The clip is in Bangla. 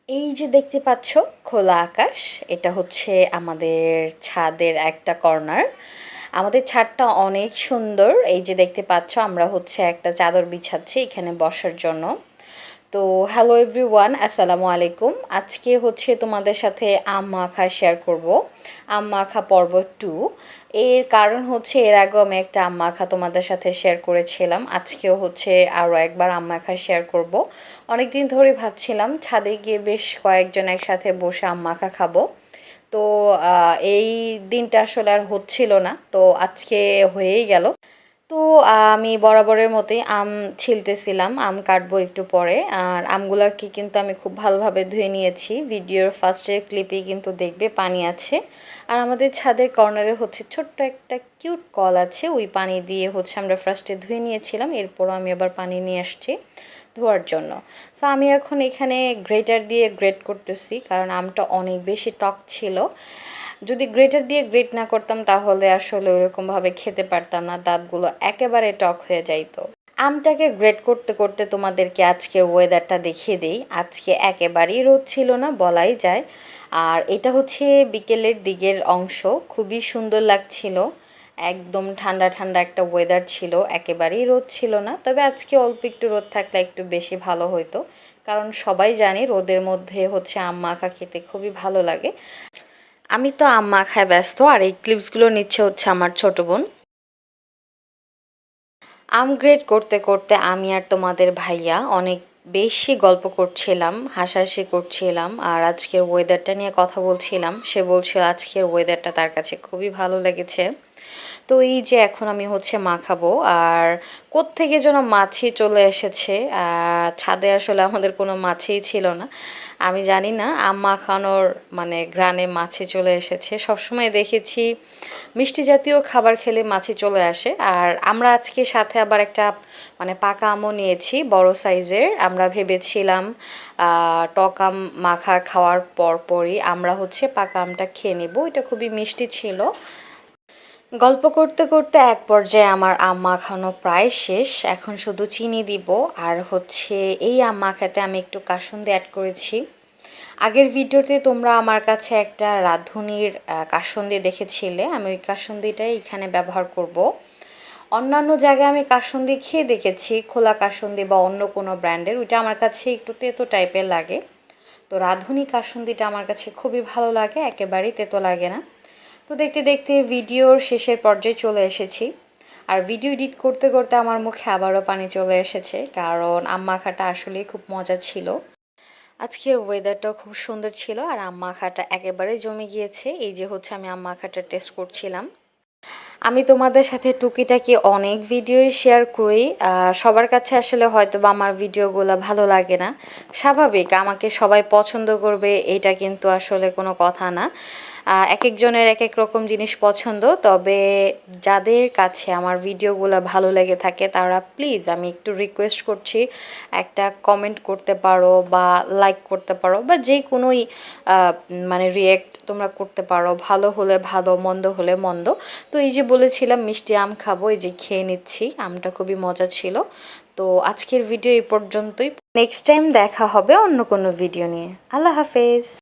এই যে দেখতে পাচ্ছ খোলা আকাশ, এটা হচ্ছে আমাদের ছাদের একটা কর্নার। আমাদের ছাদটা অনেক সুন্দর। এই যে দেখতে পাচ্ছ আমরা হচ্ছে একটা চাদর বিছাচ্ছি এখানে বসার জন্য। তো হ্যালো এভরিওয়ান, আসসালামু আলাইকুম। আজকে হচ্ছে তোমাদের সাথে আম মাখা শেয়ার করব, আম মাখা পর্ব 2। এর কারণ হচ্ছে এর আগেও আমি একটা আম মাখা তোমাদের সাথে শেয়ার করেছিলাম, আজকেও হচ্ছে আরও একবার আম মাখা শেয়ার করব। অনেক দিন ধরে ভাবছিলাম ছাদে গিয়ে বেশ কয়েকজন একসাথে বসে আম মাখা খাবো। তো এই দিনটা আসলে আর হচ্ছিল না, তো আজকে হয়েই গেল। তো আমি বরাবরের মতোই আম ছিলতেছিলাম, আম কাটবো একটু পরে। আর আমগুলাকে কিন্তু আমি খুব ভালোভাবে ধুয়ে নিয়েছি, ভিডিওর ফার্স্টের ক্লিপেই কিন্তু দেখবে পানি আছে। আর আমাদের ছাদের কর্নারে হচ্ছে ছোট্ট একটা কিউট কল আছে, ওই পানি দিয়ে হচ্ছে আমরা ফার্স্টে ধুয়ে নিয়েছিলাম, এরপরও আমি আবার পানি নিয়ে আসছি ধোয়ার জন্য। সো আমি এখন এখানে গ্রেটার দিয়ে গ্রেট করতেছি, কারণ আমটা অনেক বেশি টক ছিল। যদি গ্রেটার দিয়ে গ্রেট না করতাম তাহলে আসলে ওরকমভাবে খেতে পারতাম না, দাঁতগুলো একেবারে টক হয়ে যাইতো। আমটাকে গ্রেট করতে করতে তোমাদেরকে আজকের ওয়েদারটা দেখিয়ে দিই। আজকে একেবারেই রোদ ছিল না বলাই যায়। আর এটা হচ্ছে বিকেলের দিকের অংশ, খুবই সুন্দর লাগছিল। একদম ঠান্ডা ঠান্ডা একটা ওয়েদার ছিল, একেবারেই রোদ ছিল না। তবে আজকে অল্প একটু রোদ থাকলে একটু বেশি ভালো হতো, কারণ সবাই জানি রোদের মধ্যে হচ্ছে আম মাখা খেতে খুবই ভালো লাগে। আমি তো আম মাখায় ব্যস্ত, আর এই ক্লিপসগুলো নিচ্ছে হচ্ছে আমার ছোট বোন। আম গ্রেড করতে করতে আমি আর তোমাদের ভাইয়া অনেক বেশি গল্প করছিলাম, হাসাহাসি করছিলাম, আর আজকের ওয়েদারটা নিয়ে কথা বলছিলাম। সে বলছিল আজকের ওয়েদারটা তার কাছে খুবই ভালো লেগেছে। তো এই যে এখন আমি হচ্ছে মাখাবো, আর কোত্থেকে যেন মাছি চলে এসেছে। ছাদে আসলে আমাদের কোনো মাছিই ছিল না। আমি জানি না, আম মাখানোর মানে ঘ্রাণে মাছি চলে এসেছে। সবসময় দেখেছি মিষ্টি জাতীয় খাবার খেলে মাছি চলে আসে। আর আমরা আজকে সাথে আবার একটা মানে পাকা আমও নিয়েছি, বড় সাইজের। আমরা ভেবেছিলাম টক আম মাখা খাওয়ার পরই আমরা হচ্ছে পাকা আমটা খেয়ে নেব, এটা খুবই মিষ্টি ছিল। গল্প করতে করতে এক পর্যায়ে আমার আম মাখানো প্রায় শেষ, এখন শুধু চিনি দিব। আর হচ্ছে এই আম মাখাতে আমি একটু কাসুন্দি অ্যাড করেছি। আগের ভিডিওতে তোমরা আমার কাছে একটা রাঁধুনির কাসুন্দি দেখেছিলে, আমি ওই কাসুন্দিটাই এখানে ব্যবহার করব। অন্যান্য জায়গায় আমি কাসুন্দি খেয়ে দেখেছি, খোলা কাসুন্দি বা অন্য কোনো ব্র্যান্ডের, ওইটা আমার কাছে একটু তেতো টাইপের লাগে। তো রাঁধুনি কাসুন্দিটা আমার কাছে খুবই ভালো লাগে, একেবারেই তেতো লাগে না। তো দেখতে দেখতে ভিডিওর শেষের পর্যায়ে চলে এসেছি। আর ভিডিও এডিট করতে করতে আমার মুখে আবারও পানি চলে এসেছে, কারণ আম মাখাটা আসলেই খুব মজা ছিল। আজকের ওয়েদারটাও খুব সুন্দর ছিল, আর আম মাখাটা একেবারে জমে গিয়েছে। এই যে হচ্ছে আমি আম মাখাটা টেস্ট করছিলাম। আমি তোমাদের সাথে টুকিটাকি অনেক ভিডিওই শেয়ার করি, সবার কাছে আসলে হয়তো বা আমার ভিডিওগুলো ভালো লাগে না। স্বাভাবিক, আমাকে সবাই পছন্দ করবে এটা কিন্তু আসলে কোনো কথা না। এক একজনের এক এক রকম জিনিস পছন্দ। তবে যাদের কাছে আমার ভিডিওগুলো ভালো লেগে থাকে তারা প্লিজ, আমি একটু রিকোয়েস্ট করছি, একটা কমেন্ট করতে পারো বা লাইক করতে পারো, বা যে কোনোই মানে রিয়েক্ট তোমরা করতে পারো, ভালো হলে ভালো, মন্দ হলে মন্দ। তো এই যে বলেছিলাম মিষ্টি আম খাবো, এই যে খেয়ে নিচ্ছি, আমটা খুবই মজা ছিল। তো আজকের ভিডিও এই পর্যন্তই, নেক্সট টাইম দেখা হবে অন্য কোনো ভিডিও নিয়ে। আল্লাহ হাফেজ।